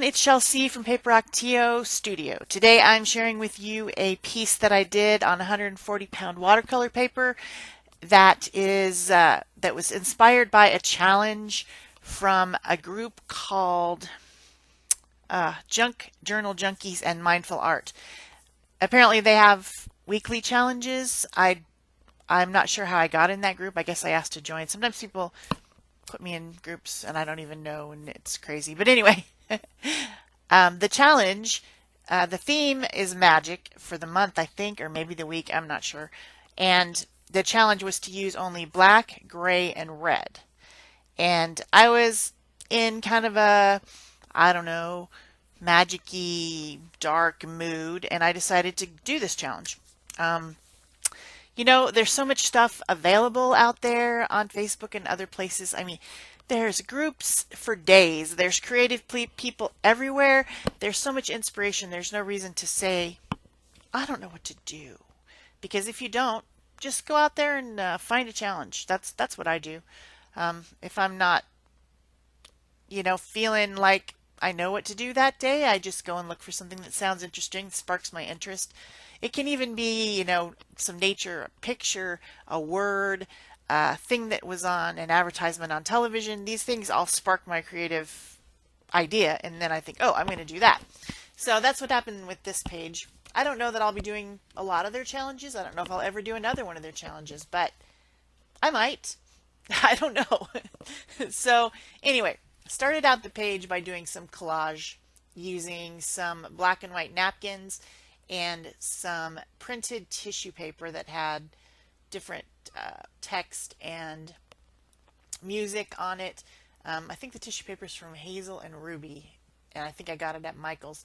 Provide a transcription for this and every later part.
It's Shel from Paper Rock TO Studio. Today I'm sharing with you a piece that I did on 140-pound watercolor paper that was inspired by a challenge from a group called Journal Junkies and Mindful Art. Apparently they have weekly challenges. I'm not sure how I got in that group. I guess I asked to join. Sometimes people put me in groups and I don't even know, and it's crazy. But anyway, the challenge, the theme is magic for the month, I think, or maybe the week, I'm not sure. And the challenge was to use only black, gray, and red. And I was in kind of a, I don't know, magic-y, dark mood, and I decided to do this challenge. There's so much stuff available out there on Facebook and other places. I mean, there's groups for days. There's creative people everywhere. There's so much inspiration. There's no reason to say, I don't know what to do. Because if you don't, just go out there and find a challenge. That's what I do. If I'm not, feeling like I know what to do that day, I just go and look for something that sounds interesting, sparks my interest. It can even be, some nature, a picture, a word, a thing that was on an advertisement on television. These things all spark my creative idea, and then I think, oh, I'm going to do that. So that's what happened with this page. I don't know that I'll be doing a lot of their challenges. I don't know if I'll ever do another one of their challenges, but I might. I don't know. So anyway, started out the page by doing some collage using some black and white napkins and some printed tissue paper that had different text and music on it. I think the tissue paper is from Hazel and Ruby, and I think I got it at Michael's.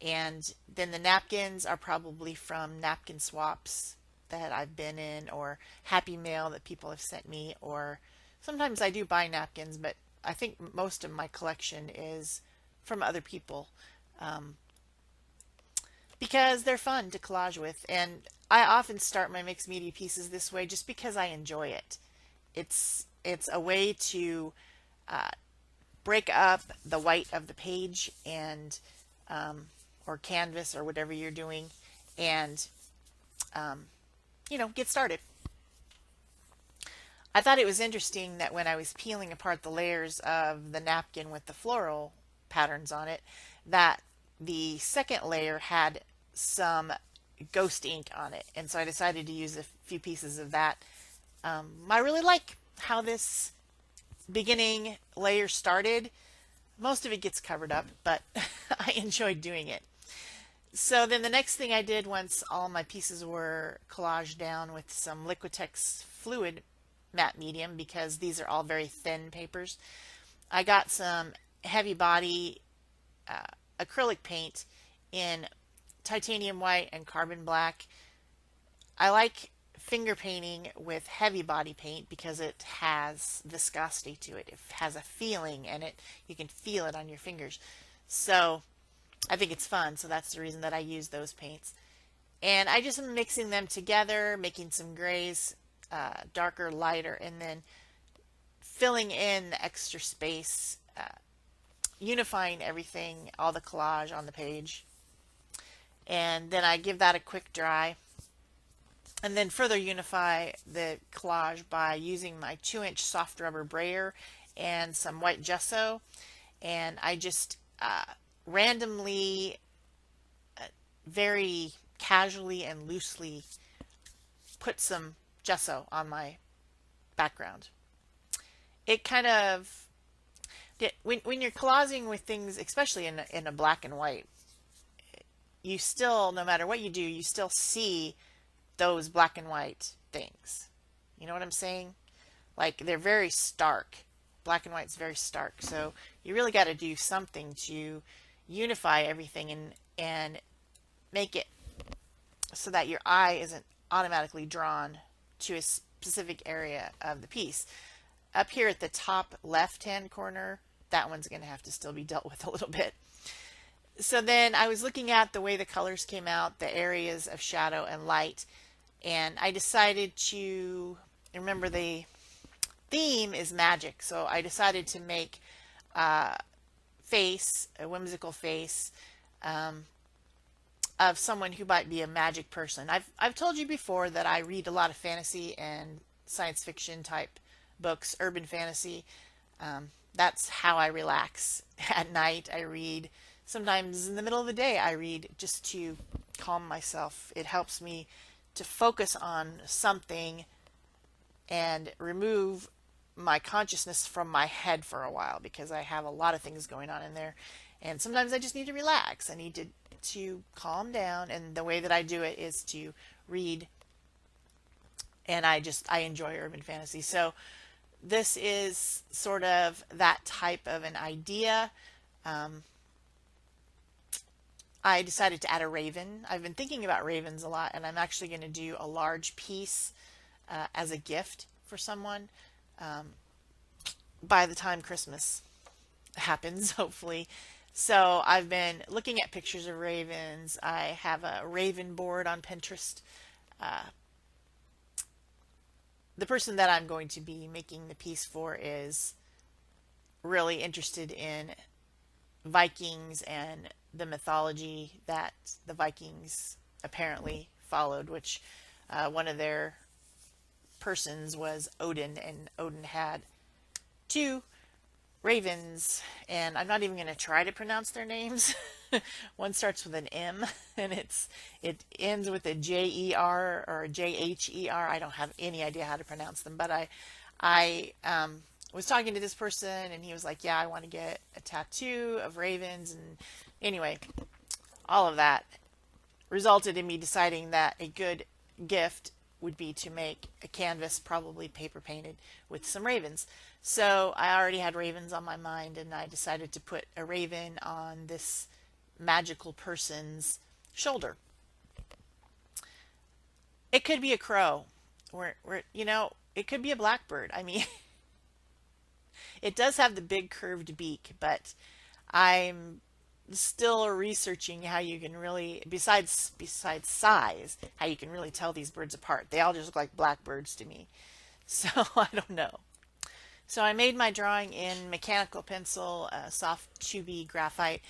And then the napkins are probably from napkin swaps that I've been in, or Happy Mail that people have sent me, or sometimes I do buy napkins, but I think most of my collection is from other people. Because they're fun to collage with, and I often start my mixed media pieces this way just because I enjoy it. It's a way to break up the white of the page and or canvas or whatever you're doing, and get started. I thought it was interesting that when I was peeling apart the layers of the napkin with the floral patterns on it, that the second layer had some ghost ink on it, and so I decided to use a few pieces of that. I really like how this beginning layer started. Most of it gets covered up, but I enjoyed doing it. So then the next thing I did, once all my pieces were collaged down with some Liquitex fluid matte medium, because these are all very thin papers, I got some heavy body acrylic paint in titanium white and carbon black. I like finger painting with heavy body paint because it has viscosity to it. It has a feeling, and you can feel it on your fingers. So I think it's fun, so that's the reason that I use those paints. And I just am mixing them together, making some grays, darker, lighter, and then filling in the extra space, unifying everything, all the collage on the page. And then I give that a quick dry, and then further unify the collage by using my 2-inch soft rubber brayer and some white gesso. And I just randomly, very casually and loosely put some gesso on my background. It kind of, when you're collaging with things, especially in a black and white, you still, no matter what you do, you still see those black and white things. You know what I'm saying? Like, they're very stark. Black and white's very stark. So you really got to do something to unify everything and make it so that your eye isn't automatically drawn to a specific area of the piece. Up here at the top left-hand corner, that one's going to have to still be dealt with a little bit. So then I was looking at the way the colors came out, the areas of shadow and light, and I decided to, remember the theme is magic, so I decided to make face, a whimsical face, um, of someone who might be a magic person. I've told you before that I read a lot of fantasy and science fiction type books, urban fantasy. That's how I relax. At night, I read. Sometimes in the middle of the day, I read just to calm myself. It helps me to focus on something and remove my consciousness from my head for a while because I have a lot of things going on in there. And sometimes I just need to relax. I need to calm down. And the way that I do it is to read. And I enjoy urban fantasy. So this is sort of that type of an idea. Um, I decided to add a raven. I've been thinking about ravens a lot, and I'm actually going to do a large piece as a gift for someone um, by the time Christmas happens, hopefully. So I've been looking at pictures of ravens. I have a raven board on Pinterest. Uh, the person that I'm going to be making the piece for is really interested in Vikings and the mythology that the Vikings apparently followed, which one of their persons was Odin, and Odin had two ravens, and I'm not even going to try to pronounce their names. One starts with an M, and it ends with a J-E-R or a J-H-E-R. I don't have any idea how to pronounce them, but I was talking to this person, and he was like, "Yeah, I want to get a tattoo of ravens." And anyway, all of that resulted in me deciding that a good gift would be to make a canvas, probably paper painted, with some ravens. So I already had ravens on my mind, and I decided to put a raven on this magical person's shoulder. It could be a crow, or it could be a blackbird. I mean, it does have the big curved beak, but I'm still researching how you can really, besides size, how you can really tell these birds apart. They all just look like blackbirds to me. So I don't know. So I made my drawing in mechanical pencil, soft chubby graphite.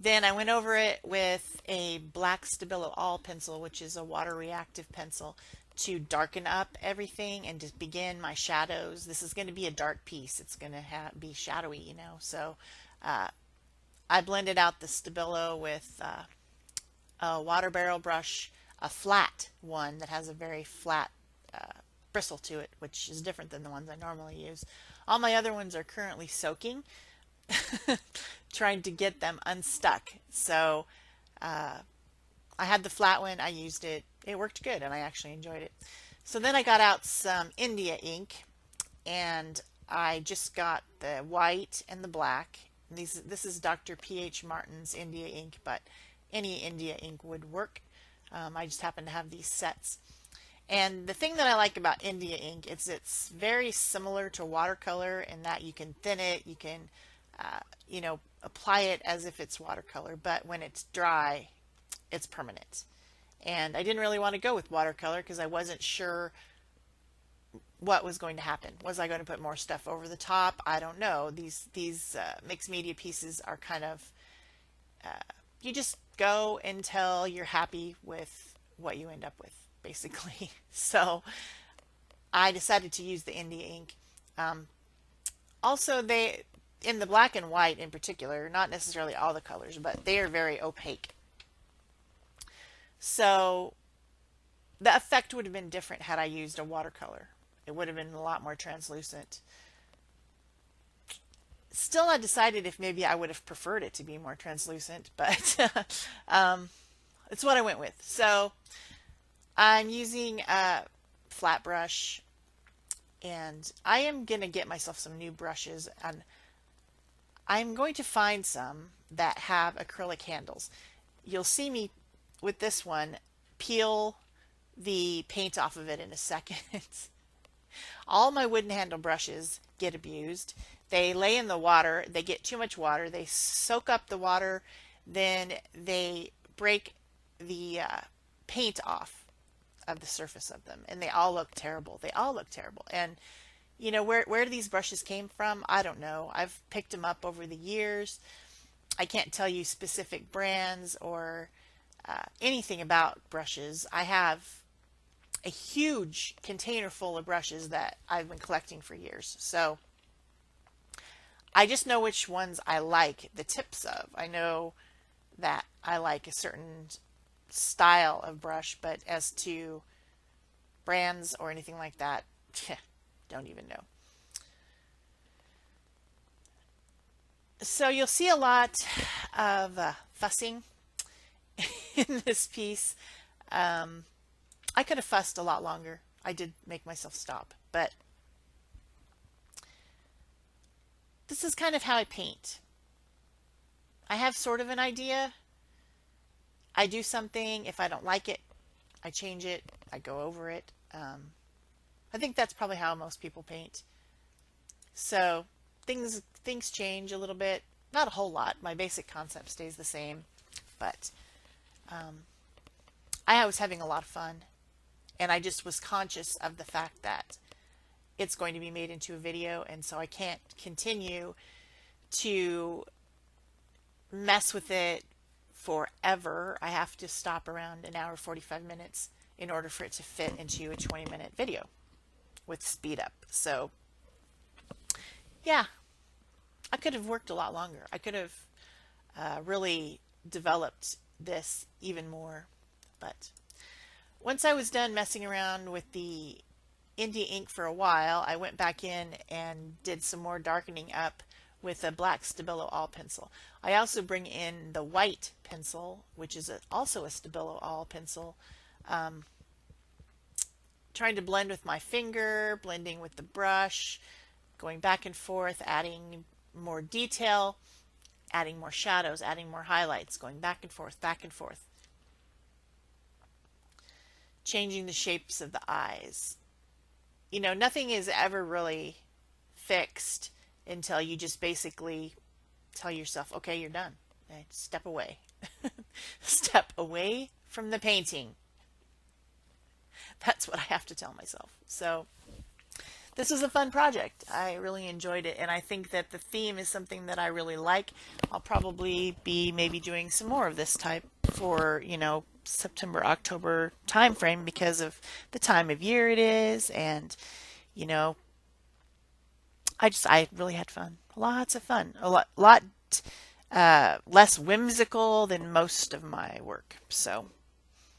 Then I went over it with a black Stabilo All pencil, which is a water reactive pencil, to darken up everything and to begin my shadows. This is going to be a dark piece. It's going to be shadowy. So uh, I blended out the Stabilo with a water barrel brush, a flat one that has a very flat bristle to it, which is different than the ones I normally use. All my other ones are currently soaking, trying to get them unstuck. So I had the flat one, I used it, it worked good, and I actually enjoyed it. So then I got out some India ink, and I just got the white and the black. This is Dr. P.H. Martin's India ink, but any India ink would work. I just happen to have these sets. And the thing that I like about India ink is it's very similar to watercolor in that you can thin it, you can, apply it as if it's watercolor, but when it's dry, it's permanent. And I didn't really want to go with watercolor because I wasn't sure what was going to happen. Was I going to put more stuff over the top? I don't know. These mixed media pieces are kind of, you just go until you're happy with what you end up with, basically. So I decided to use the India ink. Also, in the black and white in particular, not necessarily all the colors, but they are very opaque. So the effect would have been different had I used a watercolor. It would have been a lot more translucent. Still, I decided if maybe I would have preferred it to be more translucent, but it's what I went with. So I'm using a flat brush, and I am going to get myself some new brushes, and I'm going to find some that have acrylic handles. You'll see me with this one peel the paint off of it in a second. All my wooden handle brushes get abused. They lay in the water, they get too much water, they soak up the water, then they break the paint off of the surface of them, and they all look terrible. They all look terrible. And where these brushes came from, I don't know. I've picked them up over the years. I can't tell you specific brands or anything about brushes. I have a huge container full of brushes that I've been collecting for years. So I just know which ones I like the tips of. I know that I like a certain style of brush, but as to brands or anything like that, don't even know. So you'll see a lot of fussing in this piece. I could have fussed a lot longer. I did make myself stop, but this is kind of how I paint. I have sort of an idea. I do something. If I don't like it, I change it. I go over it. I think that's probably how most people paint. So things change a little bit. Not a whole lot. My basic concept stays the same, but I was having a lot of fun, and I just was conscious of the fact that it's going to be made into a video, and so I can't continue to mess with it forever. I have to stop around an hour 45 minutes in order for it to fit into a 20-minute video with speed up. So yeah, I could have worked a lot longer. I could have really developed this even more, but once I was done messing around with the India ink for a while, I went back in and did some more darkening up with a black Stabilo All pencil. I also bring in the white pencil, which is also a Stabilo All pencil, trying to blend with my finger, blending with the brush, going back and forth, adding more detail, adding more shadows, adding more highlights, going back and forth, changing the shapes of the eyes. You know, nothing is ever really fixed until you just basically tell yourself, okay, you're done. Step away. Step away from the painting. That's what I have to tell myself. So this was a fun project. I really enjoyed it, and I think that the theme is something that I really like. I'll probably be maybe doing some more of this type for, you know, September, October time frame because of the time of year it is, and you know, I really had fun. Lots of fun. A lot less whimsical than most of my work. So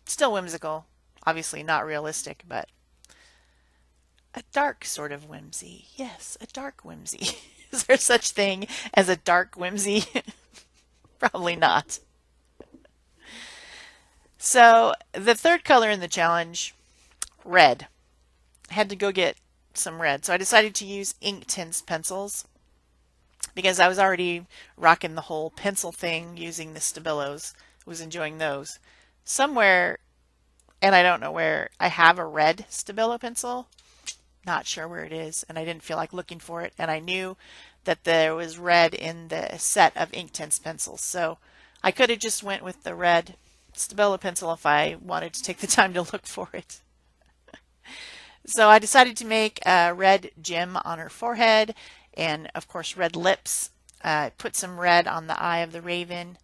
still whimsical, obviously not realistic, but a dark sort of whimsy. Yes, a dark whimsy. Is there such thing as a dark whimsy? Probably not. So the third color in the challenge, red. I had to go get some red. So I decided to use Inktense pencils because I was already rocking the whole pencil thing using the Stabilos. Was enjoying those. Somewhere, and I don't know where, I have a red Stabilo pencil. Not sure where it is, and I didn't feel like looking for it, and I knew that there was red in the set of Inktense pencils, so I could have just went with the red Stabilo pencil if I wanted to take the time to look for it. So I decided to make a red gem on her forehead, and of course red lips. Put some red on the eye of the raven,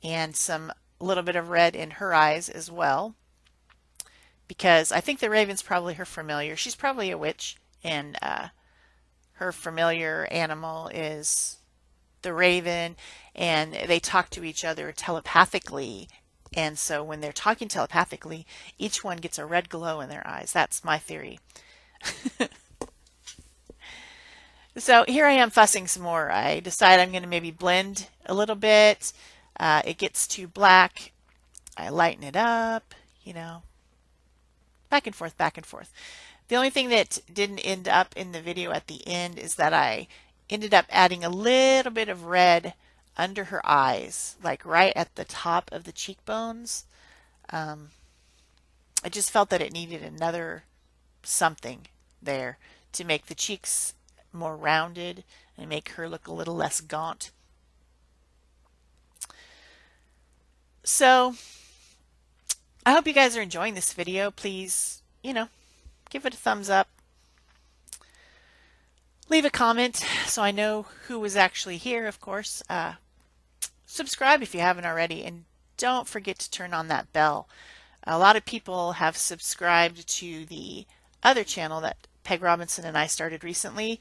and some little bit of red in her eyes as well, because I think the raven's probably her familiar. She's probably a witch, and her familiar animal is the raven, and they talk to each other telepathically. And so when they're talking telepathically, each one gets a red glow in their eyes. That's my theory. So here I am fussing some more. I decide I'm going to maybe blend a little bit. It gets too black. I lighten it up, you know. Back and forth, back and forth. The only thing that didn't end up in the video at the end is that I ended up adding a little bit of red under her eyes, like right at the top of the cheekbones. I just felt that it needed another something there to make the cheeks more rounded and make her look a little less gaunt. So I hope you guys are enjoying this video. Please, you know, give it a thumbs up. Leave a comment so I know who was actually here, of course. subscribe if you haven't already, and don't forget to turn on that bell. A lot of people have subscribed to the other channel that Peg Robinson and I started recently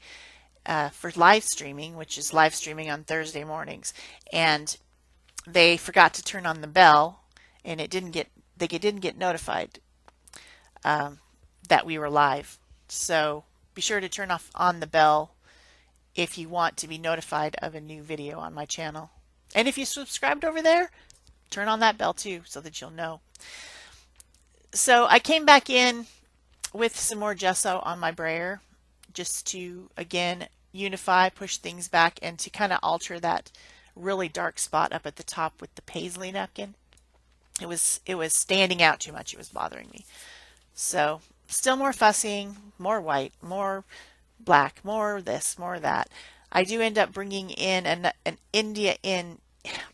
for live streaming, which is live streaming on Thursday mornings, and they forgot to turn on the bell, and they didn't get notified that we were live. So be sure to turn on the bell if you want to be notified of a new video on my channel. And if you subscribed over there, turn on that bell too so that you'll know. So I came back in with some more gesso on my brayer just to, again, unify, push things back, and to kind of alter that really dark spot up at the top with the paisley napkin. It was standing out too much. It was bothering me. So still more fussing, more white, more black, more this, more that. I do end up bringing in an India ink,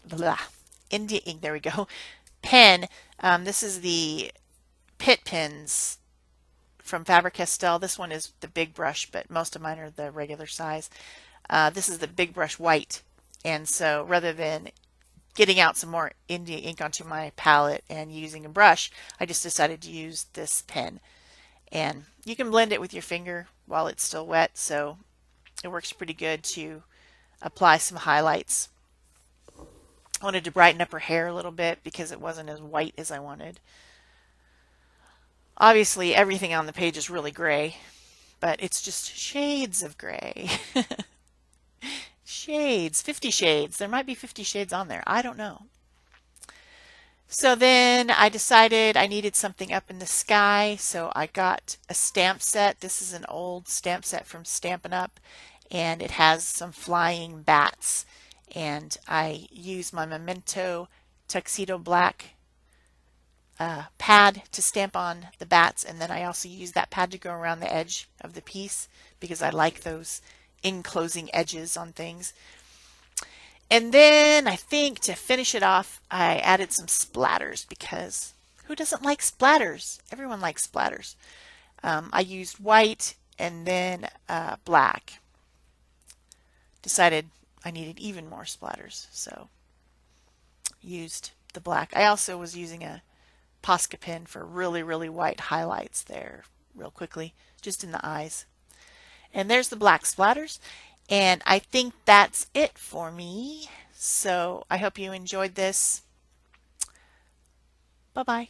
there we go, pen. This is the Pit Pens from Faber-Castell. This one is the big brush, but most of mine are the regular size. This is the big brush white. And so rather than getting out some more India ink onto my palette and using a brush, I just decided to use this pen. And you can blend it with your finger while it's still wet, so it works pretty good to apply some highlights. I wanted to brighten up her hair a little bit because it wasn't as white as I wanted. Obviously, everything on the page is really gray, but it's just shades of gray. Shades, 50 shades. There might be 50 shades on there. I don't know. So then I decided I needed something up in the sky, so I got a stamp set. This is an old stamp set from Stampin' Up, and it has some flying bats. And I used my Memento Tuxedo Black pad to stamp on the bats, and then I also used that pad to go around the edge of the piece because I like those enclosing edges on things. And then I think to finish it off, I added some splatters because who doesn't like splatters? Everyone likes splatters. I used white and then black. Decided I needed even more splatters, so used the black. I also was using a Posca pen for really, really white highlights there real quickly, just in the eyes. And there's the black splatters. And I think that's it for me. So I hope you enjoyed this. Bye-bye.